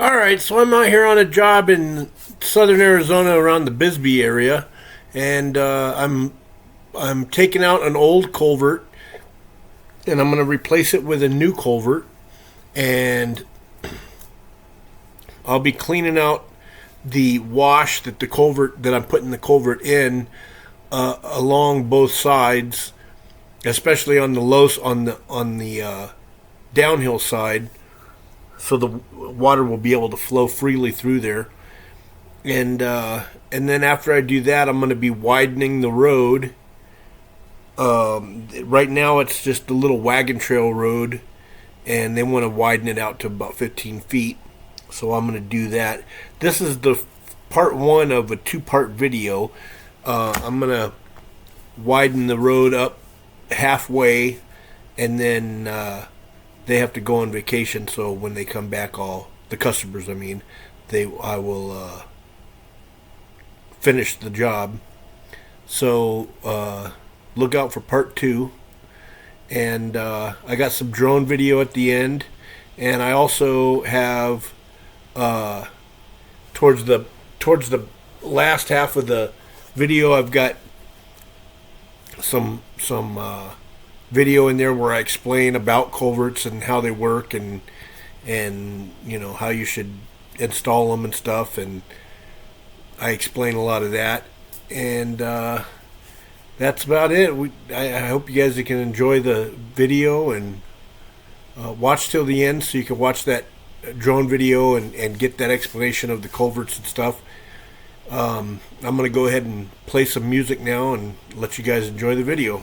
Alright, so I'm out here on a job in southern Arizona around the Bisbee area, and I'm taking out an old culvert, and I'm going to replace it with a new culvert, and I'll be cleaning out the wash that I'm putting the culvert in along both sides, especially on the downhill side, so the water will be able to flow freely through there. And then after I do that, I'm going to be widening the road. Right now, it's just a little wagon trail road, and they want to widen it out to about 15 feet. So I'm going to do that. This is the part one of a two-part video. I'm going to widen the road up halfway, and then they have to go on vacation. So when they come back, all the customers, I will finish the job. So look out for part two. And I got some drone video at the end, and I also have towards the last half of the video, I've got some video in there where I explain about culverts and how they work, and how you should install them and stuff, and I explain a lot of that, and that's about it. I hope you guys can enjoy the video and watch till the end so you can watch that drone video and get that explanation of the culverts and stuff. I'm going to go ahead and play some music now and let you guys enjoy the video.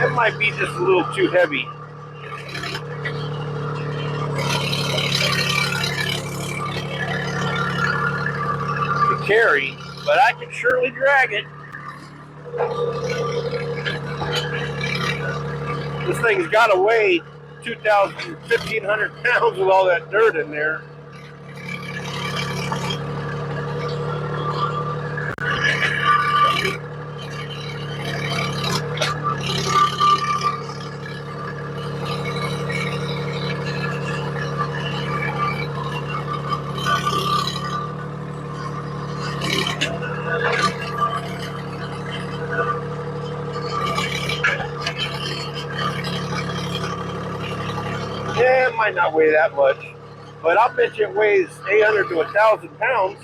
It might be just a little too heavy. To carry, but I can surely drag it. This thing's got to weigh 1,500 pounds with all that dirt in there. Yeah, it might not weigh that much, but I'll bet you it weighs 800 to 1,000 pounds.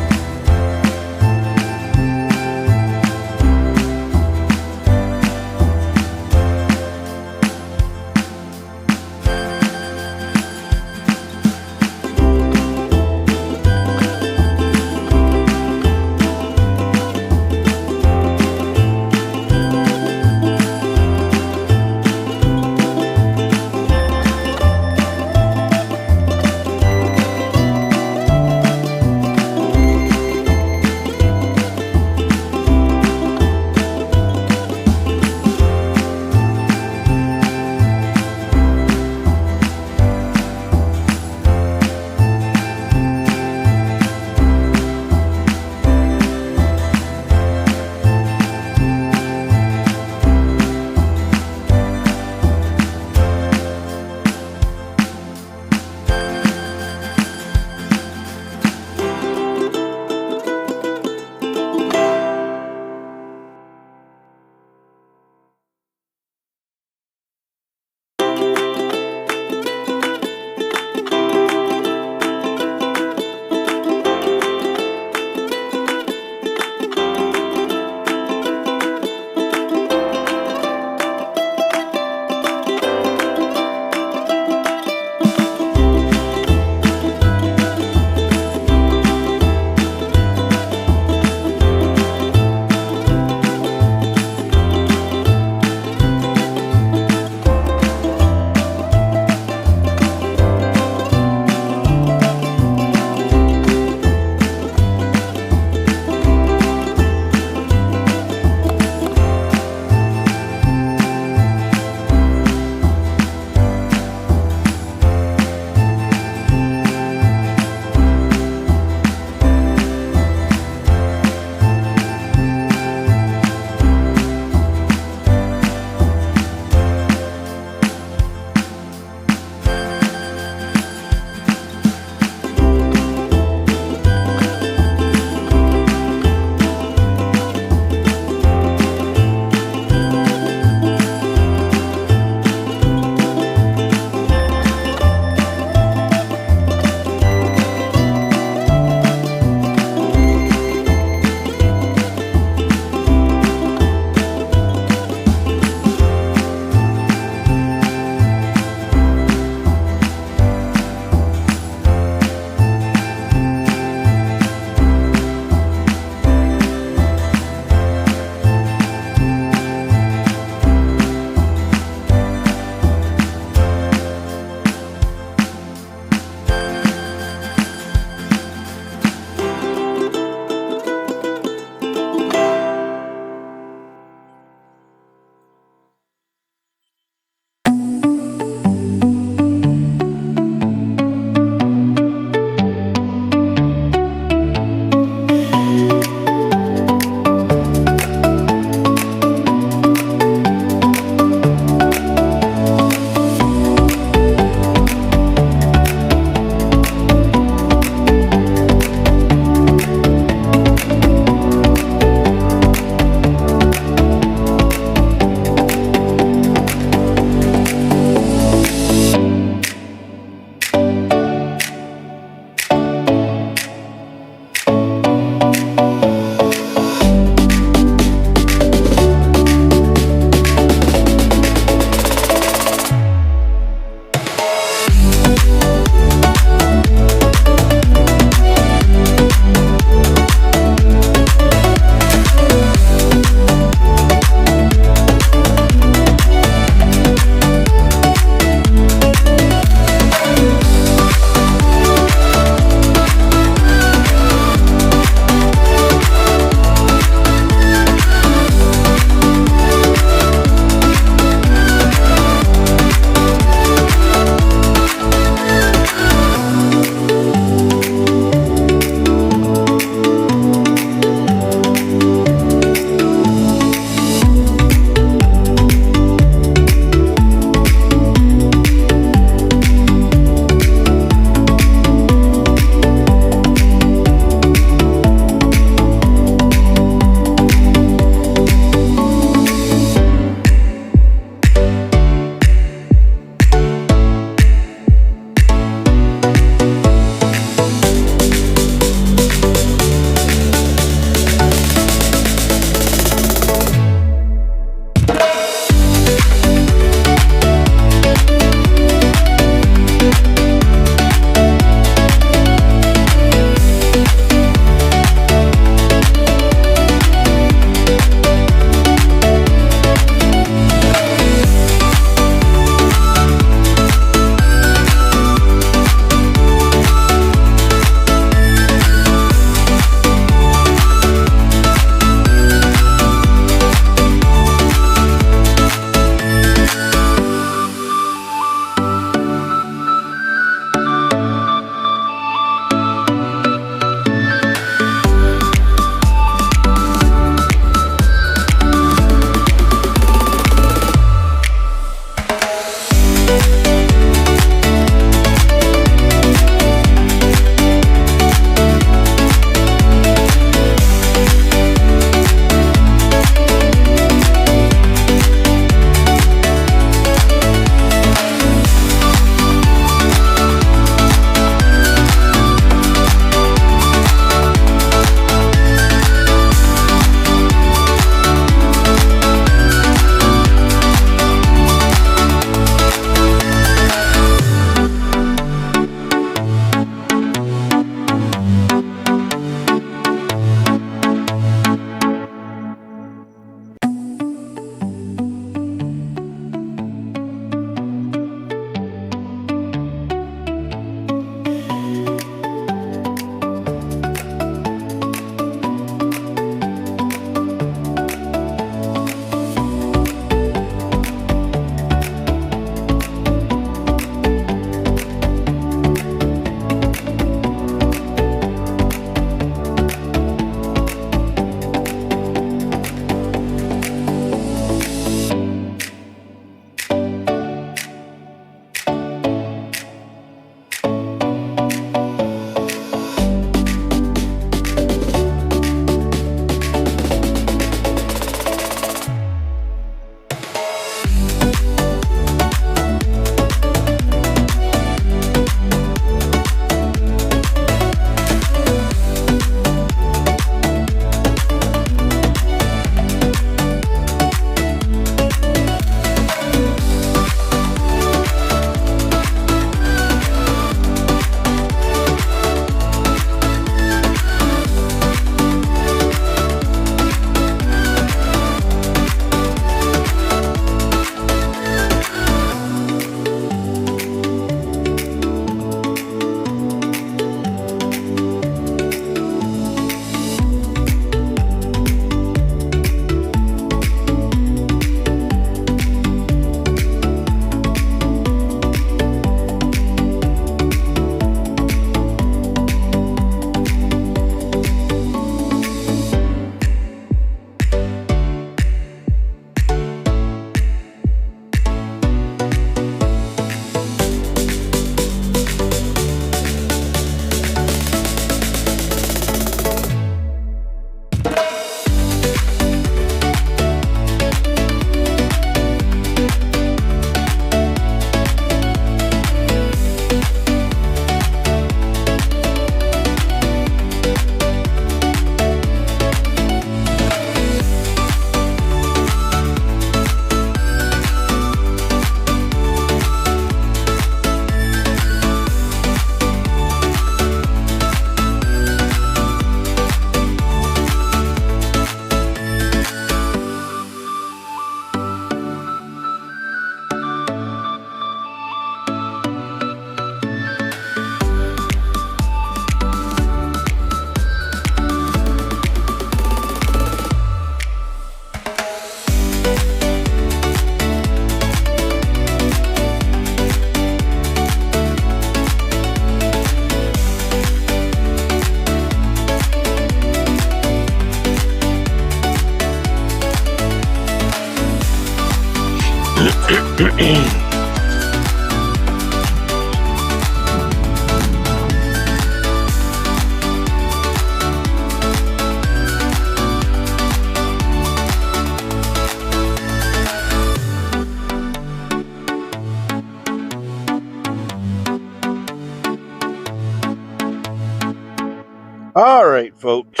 All right, folks.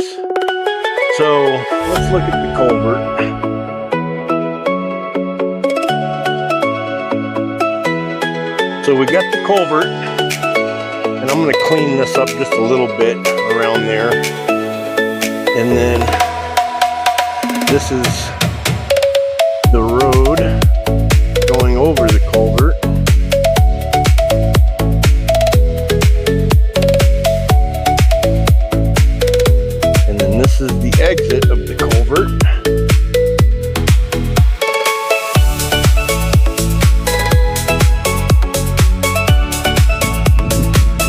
So let's look at the culvert. So we got the culvert, and I'm going to clean this up just a little bit around there. And then this is the road going over the culvert. This is the exit of the culvert.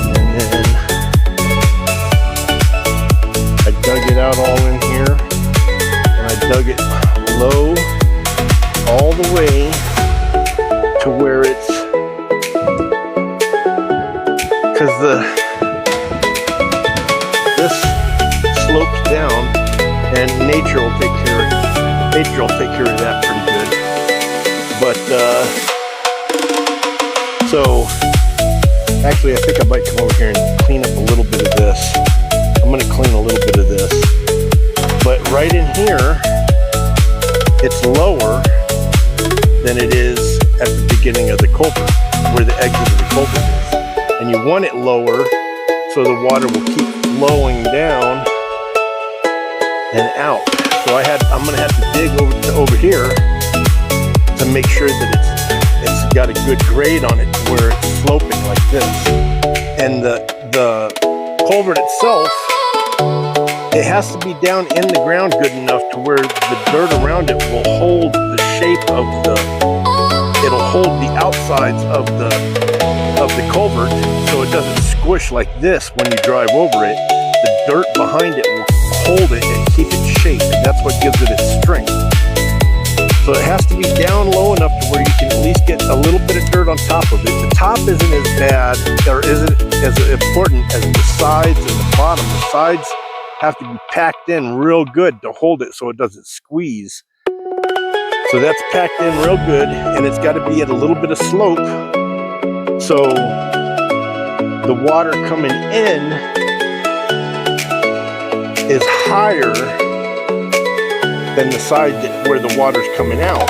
And then I dug it out all in here, and I dug it low all the way to where it's, because this slopes down, and nature will take care of that pretty good. But so actually, I think I might come over here and clean up a little bit of this. I'm going to clean a little bit of this, but right in here, it's lower than it is at the beginning of the culvert, where the exit of the culvert is, and you want it lower so the water will keep flowing down and out. So I'm gonna have to dig over here to make sure that it's got a good grade on it to where it's sloping like this. And the culvert itself, it has to be down in the ground good enough to where the dirt around it will hold the shape of it'll hold the outsides of the culvert, so it doesn't squish like this when you drive over it. The dirt behind it will hold it and keep its shape, and that's what gives it its strength. So it has to be down low enough to where you can at least get a little bit of dirt on top of it. The top isn't as bad, or isn't as important as the sides and the bottom. The sides have to be packed in real good to hold it so it doesn't squeeze. So that's packed in real good, and it's got to be at a little bit of slope, so the water coming in is higher than the side where the water's coming out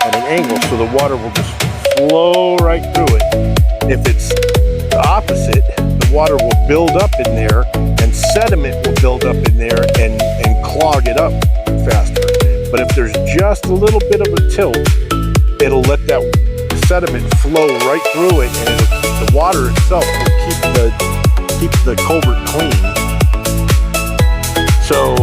at an angle, so the water will just flow right through it. If it's the opposite, the water will build up in there, and sediment will build up in there and clog it up faster. But if there's just a little bit of a tilt, it'll let that sediment flow right through it, and the water itself will keep the culvert clean. So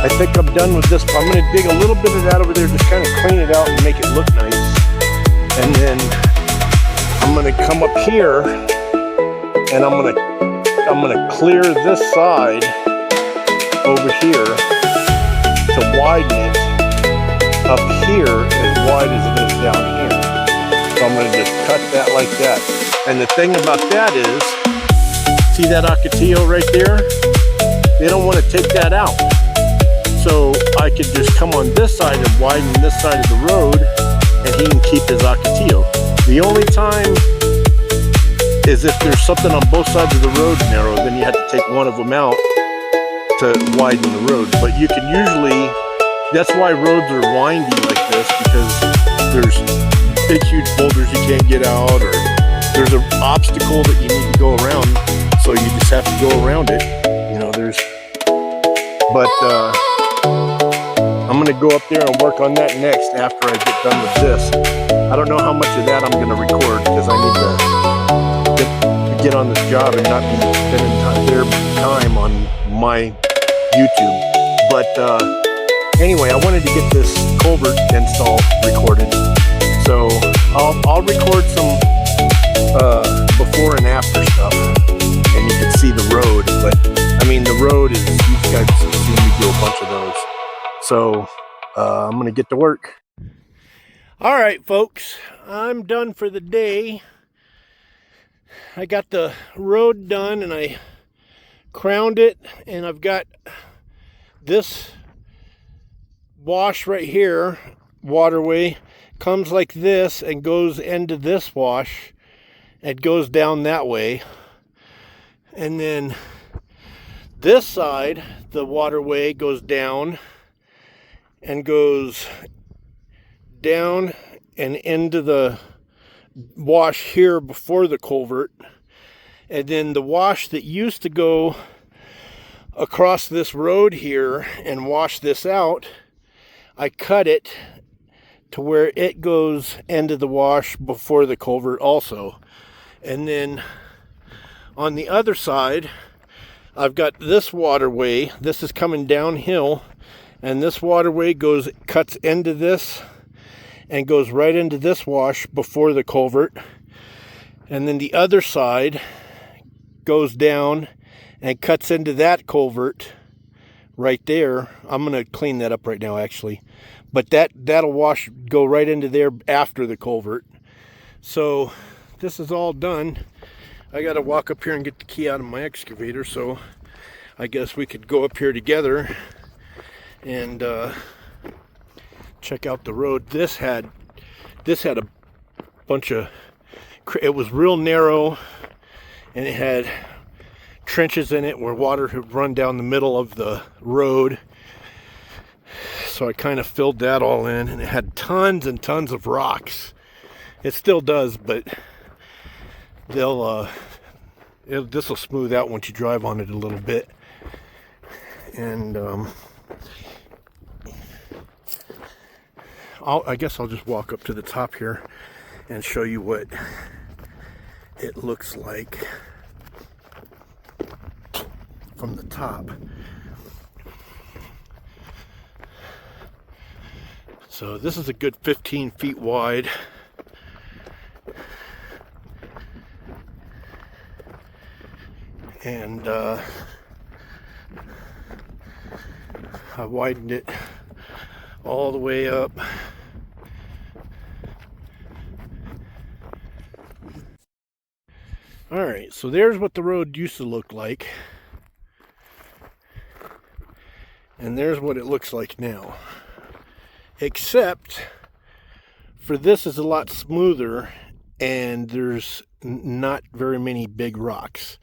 I think I'm done with this. I'm going to dig a little bit of that over there, just kind of clean it out and make it look nice. And then I'm going to come up here, and I'm going to clear this side over here to widen it up here as wide as it is down here. So I'm going to just cut that like that. And the thing about that is, see that ocotillo right there? They don't want to take that out. So I could just come on this side and widen this side of the road, and he can keep his ocotillo. The only time is if there's something on both sides of the road narrow, then you have to take one of them out to widen the road. But you can usually, that's why roads are windy like this, because there's big huge boulders you can't get out, or there's an obstacle that you need to go around, so you just have to go around it. I'm going to go up there and work on that next after I get done with this. I don't know how much of that I'm going to record, because I need to get on this job and not be spending their time on my YouTube. But anyway, I wanted to get this culvert install recorded, so I'll record some before and after stuff, and you can see the road. But I mean, the road is, you guys have seen me do a bunch of those. So I'm gonna get to work. All right, folks, I'm done for the day. I got the road done and I crowned it, and I've got this wash right here, waterway, comes like this and goes into this wash. It goes down that way. And then this side, the waterway goes down and goes down and into the wash here before the culvert. And then the wash that used to go across this road here and wash this out, I cut it to where it goes into the wash before the culvert also. And then on the other side, I've got this waterway. This is coming downhill, and this waterway cuts into this and goes right into this wash before the culvert. And then the other side goes down and cuts into that culvert right there. I'm going to clean that up right now, actually. But that'll go right into there after the culvert. So this is all done. I got to walk up here and get the key out of my excavator, so I guess we could go up here together and check out the road. This had a bunch of, it was real narrow, and it had trenches in it where water had run down the middle of the road. So I kind of filled that all in, and it had tons and tons of rocks. It still does, but this will smooth out once you drive on it a little bit. And I guess I'll just walk up to the top here and show you what it looks like from the top. So this is a good 15 feet wide. And I widened it all the way up. All right, so there's what the road used to look like. And there's what it looks like now. Except for this is a lot smoother, and there's not very many big rocks.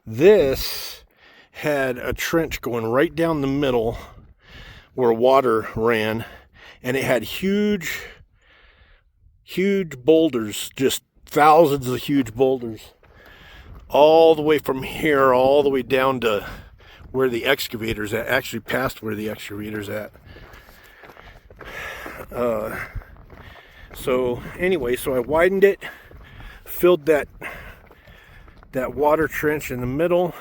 This had a trench going right down the middle where water ran, and it had huge boulders, just thousands of huge boulders, all the way from here all the way down to where the excavator's at, actually past where the excavator's at. So anyway, so I widened it, filled that water trench in the middle,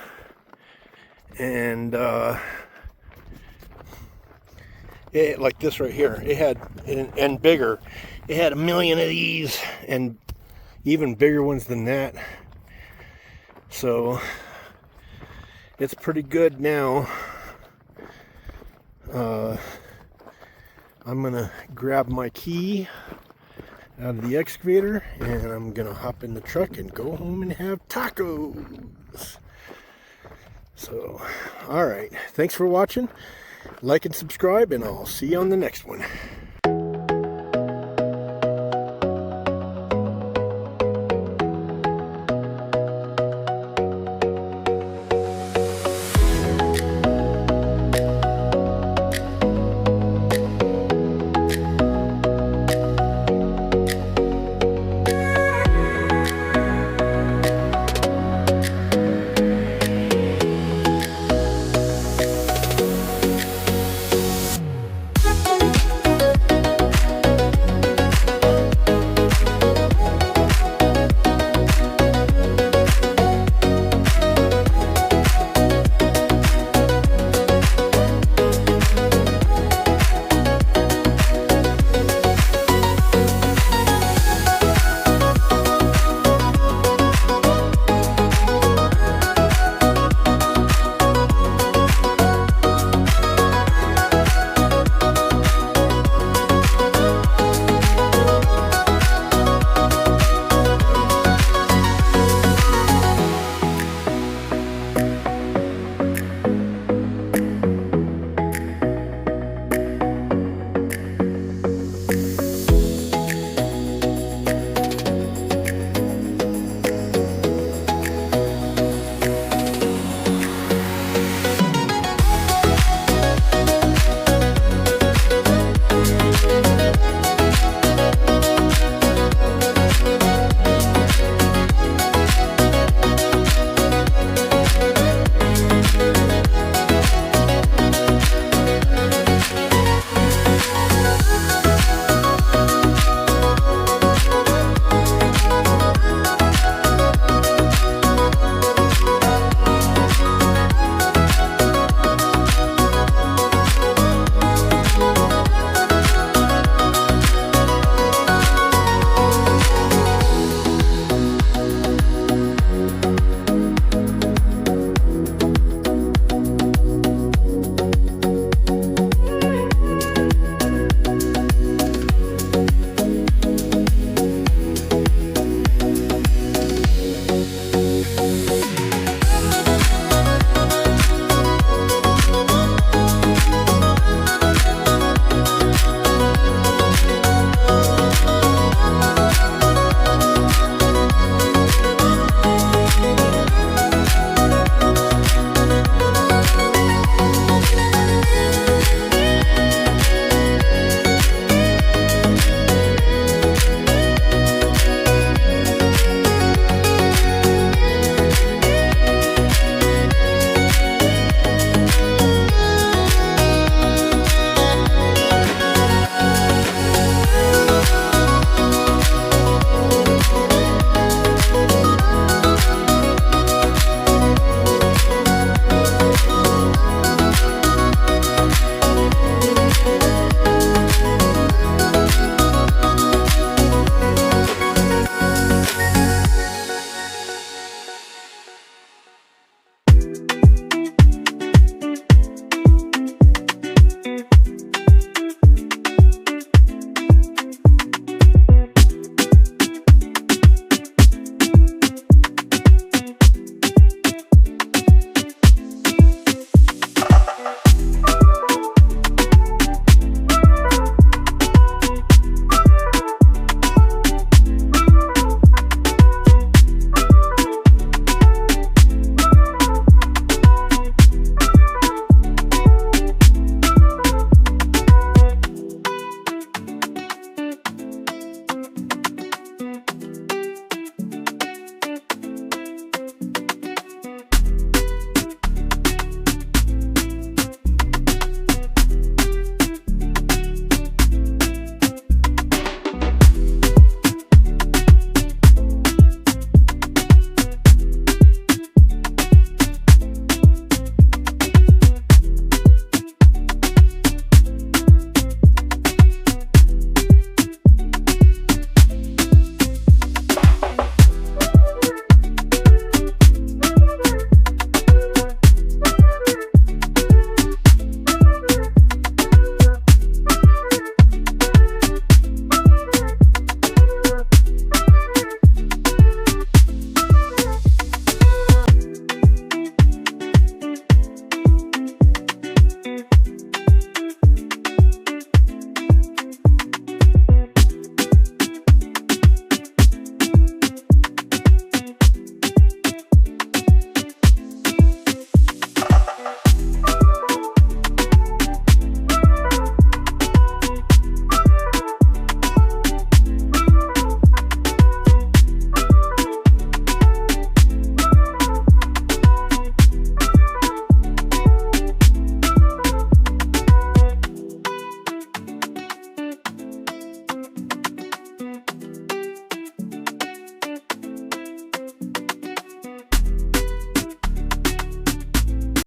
and it, like this right here, it had, and bigger, it had 1 million of these, and even bigger ones than that. So it's pretty good now. I'm gonna grab my key out of the excavator, and I'm gonna hop in the truck and go home and have tacos. So, all right, thanks for watching. Like and subscribe, and I'll see you on the next one.